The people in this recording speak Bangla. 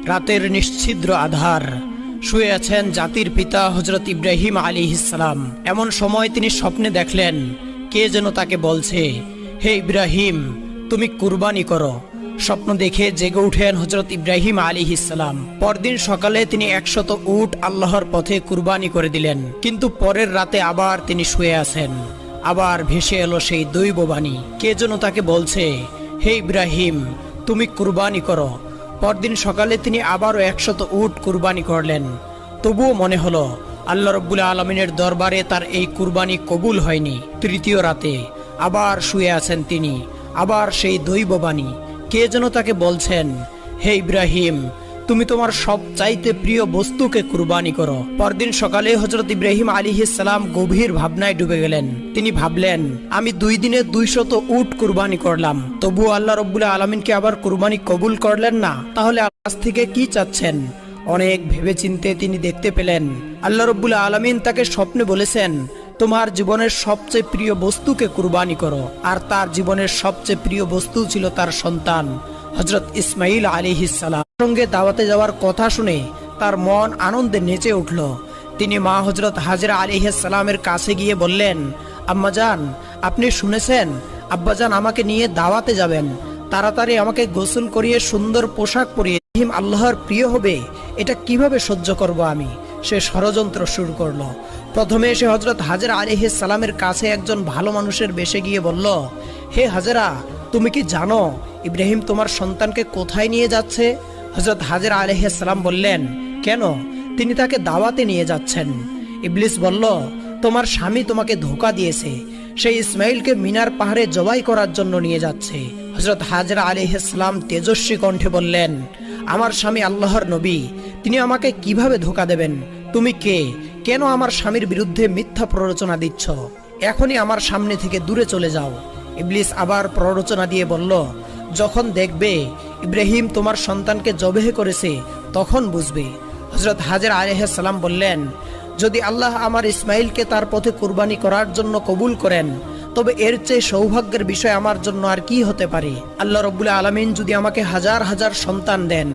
রাতের নিশ্ছিদ্র আধার শুয়ে আছেন জাতির পিতা হযরত ইব্রাহিম আলাইহিস সালাম। এমন সময় তিনি স্বপ্নে দেখলেন কে যেন তাকে বলছে, হে ইব্রাহিম, তুমি কুরবানি করো। স্বপ্ন দেখে জেগে উঠেন হযরত ইব্রাহিম আলাইহিস সালাম। পরদিন সকালে তিনি 100 উট আল্লাহর পথে কুরবানি করে দিলেন। কিন্তু পরের রাতে আবার তিনি শুয়ে আছেন। আবার ভেসে এলো সেই দৈববাণী, কে যেন তাকে বলছে, হে ইব্রাহিম, তুমি কুরবানি করো। পরদিন সকালে তিনি আবারও 100 উট কুরবানি করলেন। তবুও মনে হলো আল্লাহ রব্বুল আলমিনের দরবারে তার এই কুরবানি কবুল হয়নি। তৃতীয় রাতে আবার শুয়ে আছেন তিনি। আবার সেই দৈববাণী, কে যেন তাকে বলছেন, হে ইব্রাহিম, তুমি তোমার সবচাইতে প্রিয় বস্তুকে কুরবানি করো। পরদিন সকালে হযরত ইব্রাহিম আলাইহিস সালাম গভীর ভাবনায় ডুবে গেলেন। তিনি ভাবলেন, আমি 2 দিনে 200 উট কুরবানি করলাম, তবুও আল্লাহ রব্বুল আলামিনকে আবার কুরবানি কবুল করলেন না। তাহলে আজ থেকে কি চাচ্ছেন? অনেক ভেবেচিন্তে তিনি দেখতে পেলেন আল্লাহ রব্বুল আলামিন তাকে স্বপ্নে বলেছেন, তোমার জীবনের সবচেয়ে প্রিয় বস্তুকে কুরবানি করো। আর তার জীবনের সবচেয়ে প্রিয় বস্তু ছিল তার সন্তান হযরত ইসমাইল আলাইহিস সালাম। সঙ্গে দাওয়াতে যাওয়ার কথা শুনে তার মন আনন্দে নেচে উঠল। তিনি মা হযরত হাজরা আলাইহিস সালামের কাছে গিয়ে বললেন, আম্মাজান, আপনি শুনেছেন আব্বাজান আমাকে নিয়ে দাওয়াতে যাবেন, তাড়াতাড়ি আমাকে গোসল করিয়ে সুন্দর পোশাক পরিয়ে ইব্রাহিম আল্লাহর প্রিয় হবে, এটা কিভাবে সহ্য করব আমি? সে ষড়যন্ত্র শুরু করলো। প্রথমে এসে হযরত হাজরা আলাইহিস সালামের কাছে একজন ভালো মানুষের বেশে গিয়ে বলল, হে হাজরা, তুমি কি জানো ইব্রাহিম তোমার সন্তানকে কোথায় নিয়ে যাচ্ছে? হযরত হাজরা আলাইহিস সালাম বললেন, কেন? তিনি তাকে দাওয়াতে নিয়ে যাচ্ছেন। ইবলিস বলল, তোমার স্বামী তোমাকে ধোঁকা দিয়েছে, সেই ইসমাইলকে মিনার পাহাড়ে জবাই করার জন্য নিয়ে যাচ্ছে। হযরত হাজরা আলাইহিস সালাম তেজস্বী কণ্ঠে বললেন, আমার স্বামী আল্লাহর নবী, তিনি আমাকে কিভাবে ধোঁকা দেবেন? তুমি কে? কেন আমার স্বামীর বিরুদ্ধে মিথ্যা প্ররোচনা দিচ্ছ? এখনই আমার সামনে থেকে দূরে চলে যাও। ইবলিস আবার প্ররোচনা দিয়ে বলল, যখন দেখবে ইব্রাহিম তোমার সন্তানকে জবেহ করেছে তখন বুঝবে। হযরত হাজরা আলাইহিস সালাম বললেন, যদি আল্লাহ আমার ইসমাইলকে তার পথে কুরবানি করার জন্য কবুল করেন, তবে এর চেয়ে সৌভাগ্যের বিষয় আমার জন্য আর কি হতে পারে? আল্লাহ রাব্বুল আলামিন যদি আমাকে হাজার হাজার সন্তান দেন,